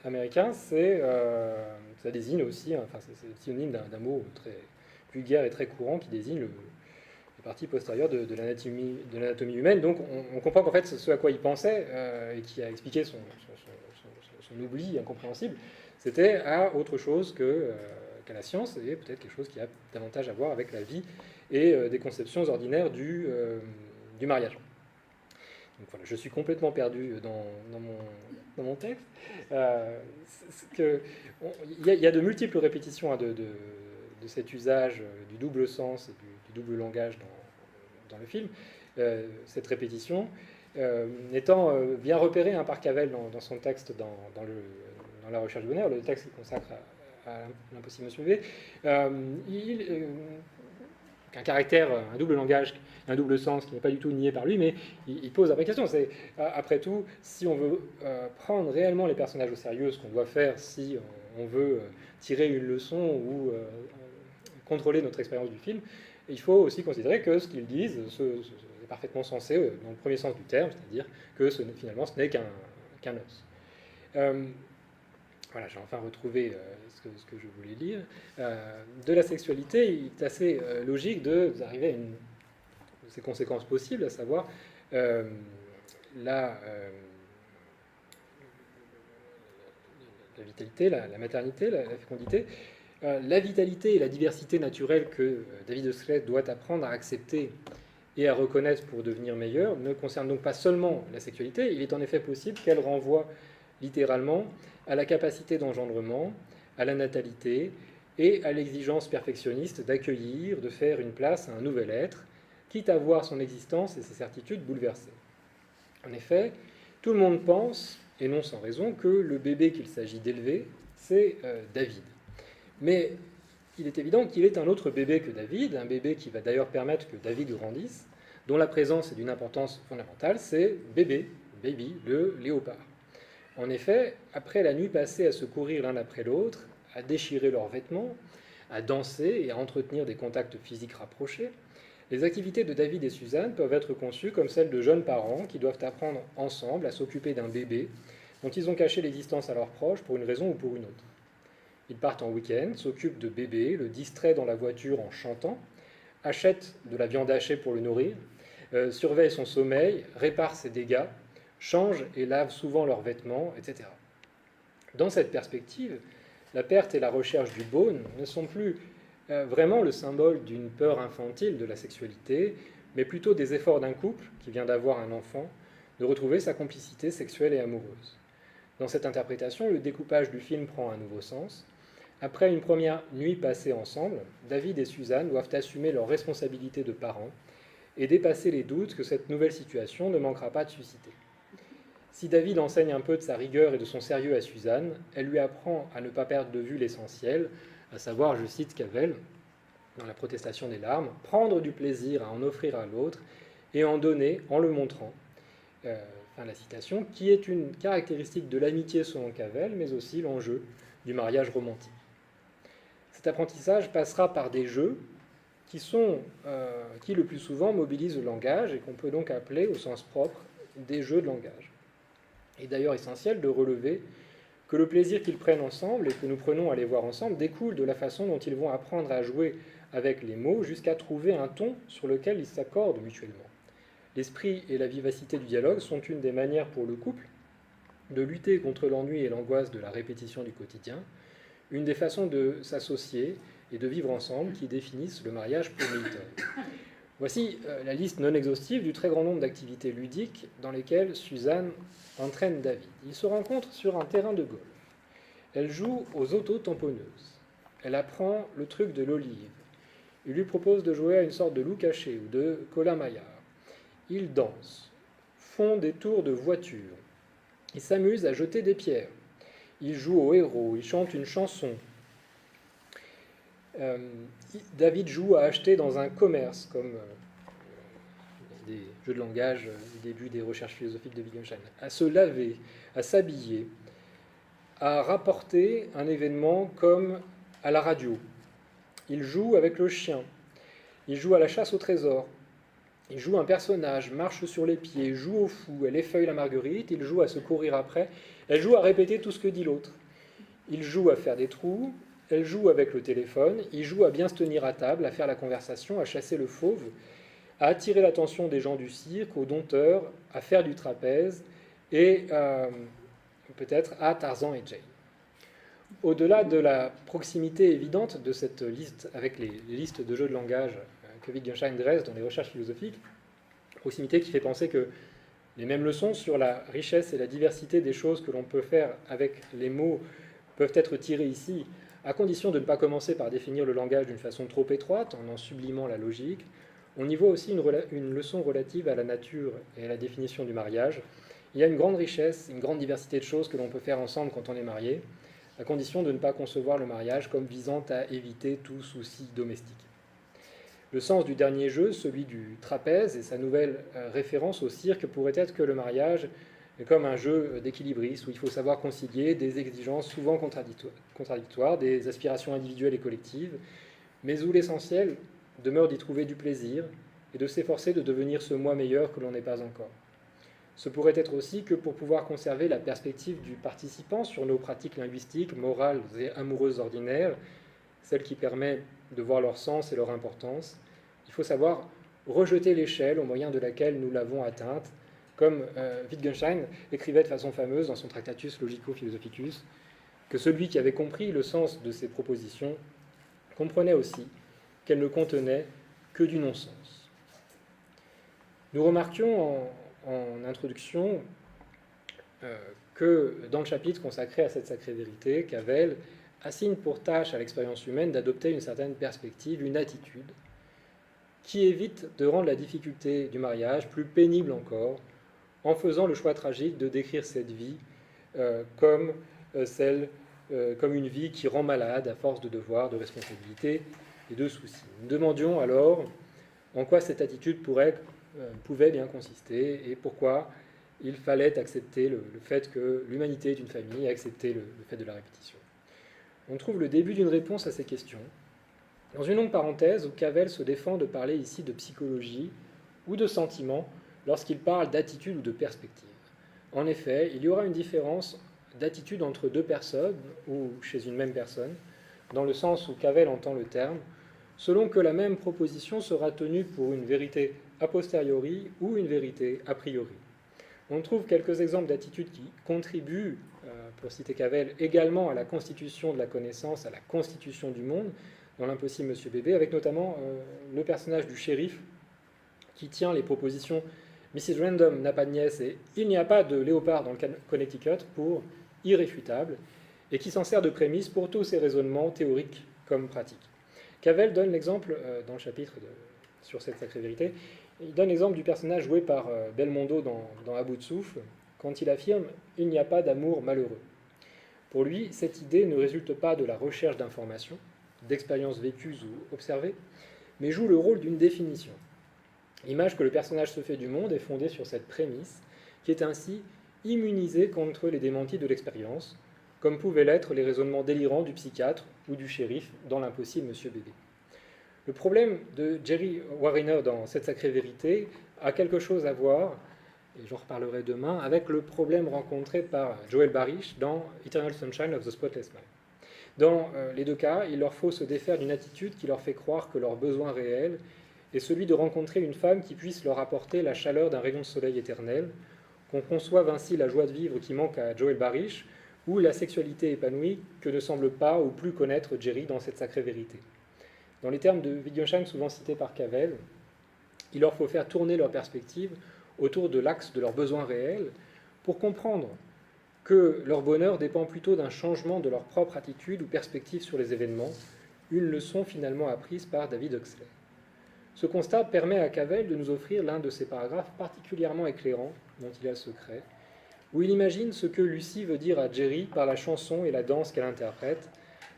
S1: américain, ça désigne aussi, enfin, c'est le synonyme d'un mot très vulgaire et très courant qui désigne les parties postérieures de l'anatomie humaine. Donc on comprend qu'en fait, ce à quoi il pensait, et qui a expliqué son oubli incompréhensible, c'était à autre chose qu'à la science, et peut-être quelque chose qui a davantage à voir avec la vie et des conceptions ordinaires du mariage. Donc voilà, je suis complètement perdu dans mon texte. Il y a de multiples répétitions de cet usage du double sens et du double langage dans le film. Cette répétition étant bien repérée par Cavell dans son texte dans La recherche du bonheur, le texte qu'il consacre à l'impossible Monsieur V. Un caractère, un double langage, un double sens qui n'est pas du tout nié par lui, mais il pose la vraie question. C'est, après tout, si on veut prendre réellement les personnages au sérieux, ce qu'on doit faire si on veut tirer une leçon ou contrôler notre expérience du film, il faut aussi considérer que ce qu'ils disent est parfaitement sensé dans le premier sens du terme, c'est-à-dire que finalement ce n'est qu'un os. Voilà, j'ai enfin retrouvé ce que je voulais lire. De la sexualité, il est assez logique d'arriver à une de ces conséquences possibles, à savoir la vitalité, la maternité, la fécondité. La vitalité et la diversité naturelle que David Huxley doit apprendre à accepter et à reconnaître pour devenir meilleur ne concerne donc pas seulement la sexualité. Il est en effet possible qu'elle renvoie littéralement à la capacité d'engendrement, à la natalité et à l'exigence perfectionniste d'accueillir, de faire une place à un nouvel être, quitte à voir son existence et ses certitudes bouleversées. En effet, tout le monde pense, et non sans raison, que le bébé qu'il s'agit d'élever, c'est David. Mais il est évident qu'il est un autre bébé que David, un bébé qui va d'ailleurs permettre que David grandisse, dont la présence est d'une importance fondamentale, c'est Baby, le léopard. En effet, après la nuit passée à se courir l'un après l'autre, à déchirer leurs vêtements, à danser et à entretenir des contacts physiques rapprochés, les activités de David et Suzanne peuvent être conçues comme celles de jeunes parents qui doivent apprendre ensemble à s'occuper d'un bébé dont ils ont caché l'existence à leurs proches pour une raison ou pour une autre. Ils partent en week-end, s'occupent de bébé, le distraient dans la voiture en chantant, achètent de la viande hachée pour le nourrir, surveillent son sommeil, réparent ses dégâts, changent et lavent souvent leurs vêtements, etc. Dans cette perspective, la perte et la recherche du bone ne sont plus vraiment le symbole d'une peur infantile de la sexualité, mais plutôt des efforts d'un couple qui vient d'avoir un enfant de retrouver sa complicité sexuelle et amoureuse. Dans cette interprétation, le découpage du film prend un nouveau sens. Après une première nuit passée ensemble, David et Suzanne doivent assumer leurs responsabilités de parents et dépasser les doutes que cette nouvelle situation ne manquera pas de susciter. Si David enseigne un peu de sa rigueur et de son sérieux à Suzanne, elle lui apprend à ne pas perdre de vue l'essentiel, à savoir, je cite Cavell, dans La protestation des larmes, prendre du plaisir à en offrir à l'autre et en donner en le montrant. Fin de la citation, qui est une caractéristique de l'amitié selon Cavell, mais aussi l'enjeu du mariage romantique. Cet apprentissage passera par des jeux qui le plus souvent mobilisent le langage et qu'on peut donc appeler au sens propre des jeux de langage. Il est d'ailleurs essentiel de relever que le plaisir qu'ils prennent ensemble et que nous prenons à les voir ensemble découle de la façon dont ils vont apprendre à jouer avec les mots jusqu'à trouver un ton sur lequel ils s'accordent mutuellement. L'esprit et la vivacité du dialogue sont une des manières pour le couple de lutter contre l'ennui et l'angoisse de la répétition du quotidien, une des façons de s'associer et de vivre ensemble qui définissent le mariage pour Milton. Voici la liste non exhaustive du très grand nombre d'activités ludiques dans lesquelles Suzanne entraîne David. Ils se rencontrent sur un terrain de golf. Elle joue aux auto-tamponneuses. Elle apprend le truc de l'olive. Il lui propose de jouer à une sorte de loup caché ou de Colin Maillard. Ils dansent, font des tours de voiture. Ils s'amusent à jeter des pierres. Ils jouent au héros, ils chantent une chanson. David joue à acheter dans un commerce, comme des jeux de langage du début des recherches philosophiques de Wittgenstein, à se laver, à s'habiller, à rapporter un événement comme à la radio. Il joue avec le chien, il joue à la chasse au trésor, il joue un personnage, marche sur les pieds, joue au fou, elle effeuille la marguerite, il joue à se courir après, elle joue à répéter tout ce que dit l'autre. Il joue à faire des trous, elle joue avec le téléphone, il joue à bien se tenir à table, à faire la conversation, à chasser le fauve, à attirer l'attention des gens du cirque, aux dompteurs, à faire du trapèze et peut-être à Tarzan et Jane. Au-delà de la proximité évidente de cette liste avec les listes de jeux de langage que Wittgenstein dresse dans les recherches philosophiques, proximité qui fait penser que les mêmes leçons sur la richesse et la diversité des choses que l'on peut faire avec les mots peuvent être tirées ici, à condition de ne pas commencer par définir le langage d'une façon trop étroite, en sublimant la logique. On y voit aussi une leçon relative à la nature et à la définition du mariage. Il y a une grande richesse, une grande diversité de choses que l'on peut faire ensemble quand on est marié, à condition de ne pas concevoir le mariage comme visant à éviter tout souci domestique. Le sens du dernier jeu, celui du trapèze, et sa nouvelle référence au cirque pourrait être que le mariage est comme un jeu d'équilibriste où il faut savoir concilier des exigences souvent contradictoires, des aspirations individuelles et collectives, mais où l'essentiel demeure d'y trouver du plaisir et de s'efforcer de devenir ce moi meilleur que l'on n'est pas encore. Ce pourrait être aussi que pour pouvoir conserver la perspective du participant sur nos pratiques linguistiques, morales et amoureuses ordinaires, celle qui permet de voir leur sens et leur importance, il faut savoir rejeter l'échelle au moyen de laquelle nous l'avons atteinte, comme Wittgenstein écrivait de façon fameuse dans son Tractatus Logico-Philosophicus, que celui qui avait compris le sens de ces propositions comprenait aussi qu'elles ne contenaient que du non-sens. Nous remarquions en introduction que dans le chapitre consacré à cette sacrée vérité, Cavell assigne pour tâche à l'expérience humaine d'adopter une certaine perspective, une attitude, qui évite de rendre la difficulté du mariage plus pénible encore, en faisant le choix tragique de décrire cette vie comme une vie qui rend malade à force de devoirs, de responsabilités et de soucis. Nous demandions alors en quoi cette attitude pouvait bien consister et pourquoi il fallait accepter le fait que l'humanité est une famille et accepter le fait de la répétition. On trouve le début d'une réponse à ces questions dans une longue parenthèse où Cavell se défend de parler ici de psychologie ou de sentiment lorsqu'il parle d'attitude ou de perspective. En effet, il y aura une différence d'attitude entre deux personnes ou chez une même personne, dans le sens où Cavell entend le terme, selon que la même proposition sera tenue pour une vérité a posteriori ou une vérité a priori. On trouve quelques exemples d'attitudes qui contribuent, pour citer Cavell, également à la constitution de la connaissance, à la constitution du monde, dans l'impossible Monsieur Bébé, avec notamment le personnage du shérif qui tient les propositions Mrs. Random n'a pas de nièce et il n'y a pas de léopard dans le Connecticut pour irréfutable et qui s'en sert de prémisse pour tous ses raisonnements théoriques comme pratiques. Cavell donne l'exemple dans le chapitre sur cette sacrée vérité. Il donne l'exemple du personnage joué par Belmondo dans À bout de souffle, quand il affirme « il n'y a pas d'amour malheureux ». Pour lui, cette idée ne résulte pas de la recherche d'informations, d'expériences vécues ou observées, mais joue le rôle d'une définition. L'image que le personnage se fait du monde est fondée sur cette prémisse, qui est ainsi immunisée contre les démentis de l'expérience, comme pouvaient l'être les raisonnements délirants du psychiatre ou du shérif dans l'impossible Monsieur Bébé. Le problème de Jerry Warriner dans Cette sacrée vérité a quelque chose à voir, et j'en reparlerai demain, avec le problème rencontré par Joel Barish dans Eternal Sunshine of the Spotless Mind. Dans les deux cas, il leur faut se défaire d'une attitude qui leur fait croire que leur besoin réel est celui de rencontrer une femme qui puisse leur apporter la chaleur d'un rayon de soleil éternel, qu'on conçoive ainsi la joie de vivre qui manque à Joel Barish, ou la sexualité épanouie que ne semble pas ou plus connaître Jerry dans Cette sacrée vérité. Dans les termes de Wittgenstein souvent cités par Cavell, il leur faut faire tourner leur perspective autour de l'axe de leurs besoins réels pour comprendre que leur bonheur dépend plutôt d'un changement de leur propre attitude ou perspective sur les événements, une leçon finalement apprise par David Huxley. Ce constat permet à Cavell de nous offrir l'un de ces paragraphes particulièrement éclairants, dont il a le secret, où il imagine ce que Lucy veut dire à Jerry par la chanson et la danse qu'elle interprète,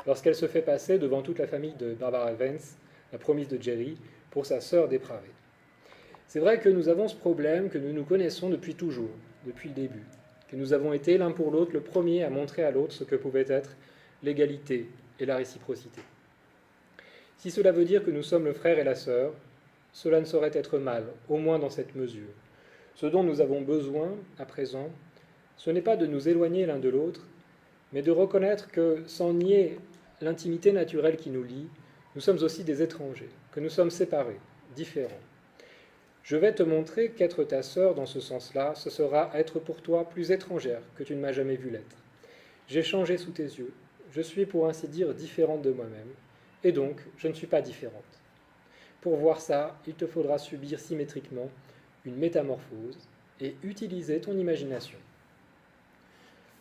S1: lorsqu'elle se fait passer devant toute la famille de Barbara Vance, la promise de Jerry, pour sa sœur dépravée. C'est vrai que nous avons ce problème que nous nous connaissons depuis toujours, depuis le début, que nous avons été l'un pour l'autre le premier à montrer à l'autre ce que pouvait être l'égalité et la réciprocité. Si cela veut dire que nous sommes le frère et la sœur, cela ne saurait être mal, au moins dans cette mesure. Ce dont nous avons besoin, à présent, ce n'est pas de nous éloigner l'un de l'autre, mais de reconnaître que, sans nier l'intimité naturelle qui nous lie, nous sommes aussi des étrangers, que nous sommes séparés, différents. Je vais te montrer qu'être ta sœur dans ce sens-là, ce sera être pour toi plus étrangère que tu ne m'as jamais vu l'être. J'ai changé sous tes yeux, je suis pour ainsi dire différente de moi-même, et donc je ne suis pas différente. Pour voir ça, il te faudra subir symétriquement une métamorphose et utiliser ton imagination.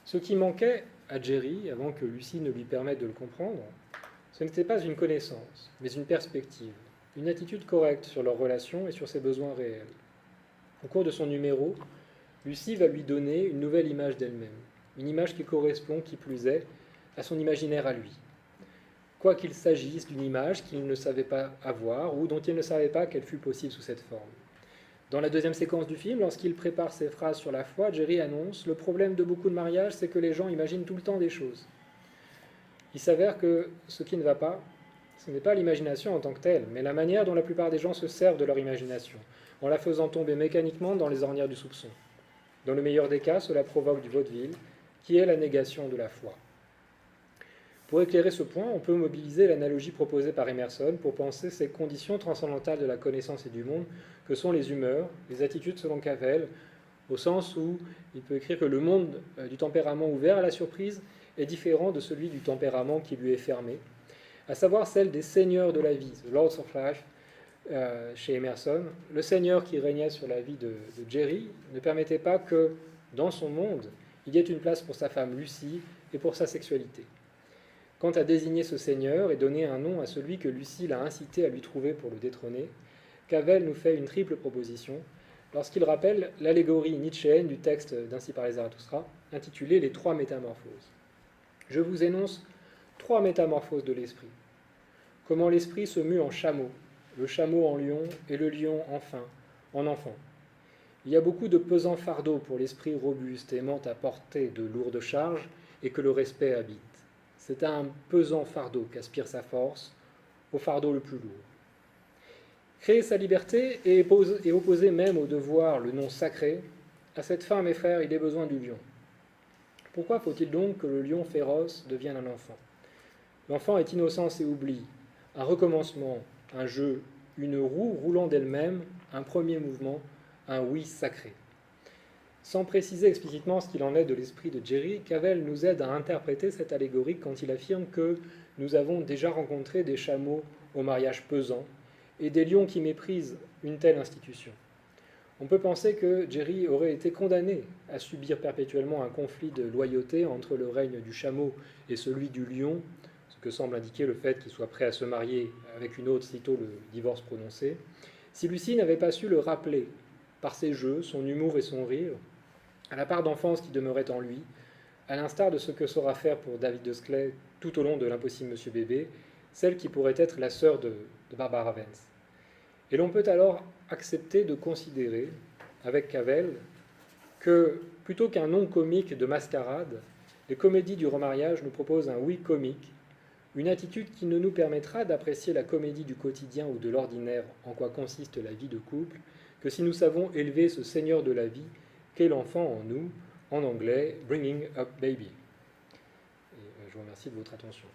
S1: Ce qui manquait à Jerry, avant que Lucy ne lui permette de le comprendre, ce n'était pas une connaissance, mais une perspective, une attitude correcte sur leur relation et sur ses besoins réels. Au cours de son numéro, Lucy va lui donner une nouvelle image d'elle-même, une image qui correspond, qui plus est, à son imaginaire à lui. Quoi qu'il s'agisse d'une image qu'il ne savait pas avoir ou dont il ne savait pas qu'elle fût possible sous cette forme. Dans la deuxième séquence du film, lorsqu'il prépare ses phrases sur la foi, Jerry annonce « Le problème de beaucoup de mariages, c'est que les gens imaginent tout le temps des choses. » Il s'avère que ce qui ne va pas, ce n'est pas l'imagination en tant que telle, mais la manière dont la plupart des gens se servent de leur imagination, en la faisant tomber mécaniquement dans les ornières du soupçon. Dans le meilleur des cas, cela provoque du vaudeville, qui est la négation de la foi. Pour éclairer ce point, on peut mobiliser l'analogie proposée par Emerson pour penser ces conditions transcendantales de la connaissance et du monde que sont les humeurs, les attitudes selon Cavell, au sens où il peut écrire que le monde du tempérament ouvert à la surprise est différent de celui du tempérament qui lui est fermé, à savoir celle des seigneurs de la vie, the Lords of Life, chez Emerson. Le seigneur qui régnait sur la vie de Jerry ne permettait pas que, dans son monde, il y ait une place pour sa femme Lucy et pour sa sexualité. Quant à désigner ce seigneur et donner un nom à celui que Lucy l'a incité à lui trouver pour le détrôner, Cavell nous fait une triple proposition lorsqu'il rappelle l'allégorie nietzschéenne du texte d'Ainsi parlait Zarathustra, intitulé « Les trois métamorphoses ». Je vous énonce trois métamorphoses de l'esprit. Comment l'esprit se mue en chameau, le chameau en lion et le lion enfin en enfant. Il y a beaucoup de pesants fardeaux pour l'esprit robuste aimant à porter de lourdes charges et que le respect habite. C'est à un pesant fardeau qu'aspire sa force, au fardeau le plus lourd. Créer sa liberté et opposer même au devoir le nom sacré, à cette fin, mes frères, il est besoin du lion. Pourquoi faut-il donc que le lion féroce devienne un enfant ? L'enfant est innocence et oubli, un recommencement, un jeu, une roue roulant d'elle-même, un premier mouvement, un oui sacré. Sans préciser explicitement ce qu'il en est de l'esprit de Jerry, Cavell nous aide à interpréter cette allégorie quand il affirme que nous avons déjà rencontré des chameaux au mariage pesant et des lions qui méprisent une telle institution. On peut penser que Jerry aurait été condamné à subir perpétuellement un conflit de loyauté entre le règne du chameau et celui du lion, ce que semble indiquer le fait qu'il soit prêt à se marier avec une autre sitôt le divorce prononcé, si Lucy n'avait pas su le rappeler par ses jeux, son humour et son rire, à la part d'enfance qui demeurait en lui, à l'instar de ce que saura faire pour David Huxley tout au long de l'impossible Monsieur Bébé, celle qui pourrait être la sœur de Barbara Vance. Et l'on peut alors accepter de considérer, avec Cavell, que plutôt qu'un nom comique de mascarade, les comédies du remariage nous proposent un oui comique, une attitude qui ne nous permettra d'apprécier la comédie du quotidien ou de l'ordinaire en quoi consiste la vie de couple, que si nous savons élever ce seigneur de la vie qu'est l'enfant en nous, en anglais, Bringing Up Baby. Et je vous remercie de votre attention.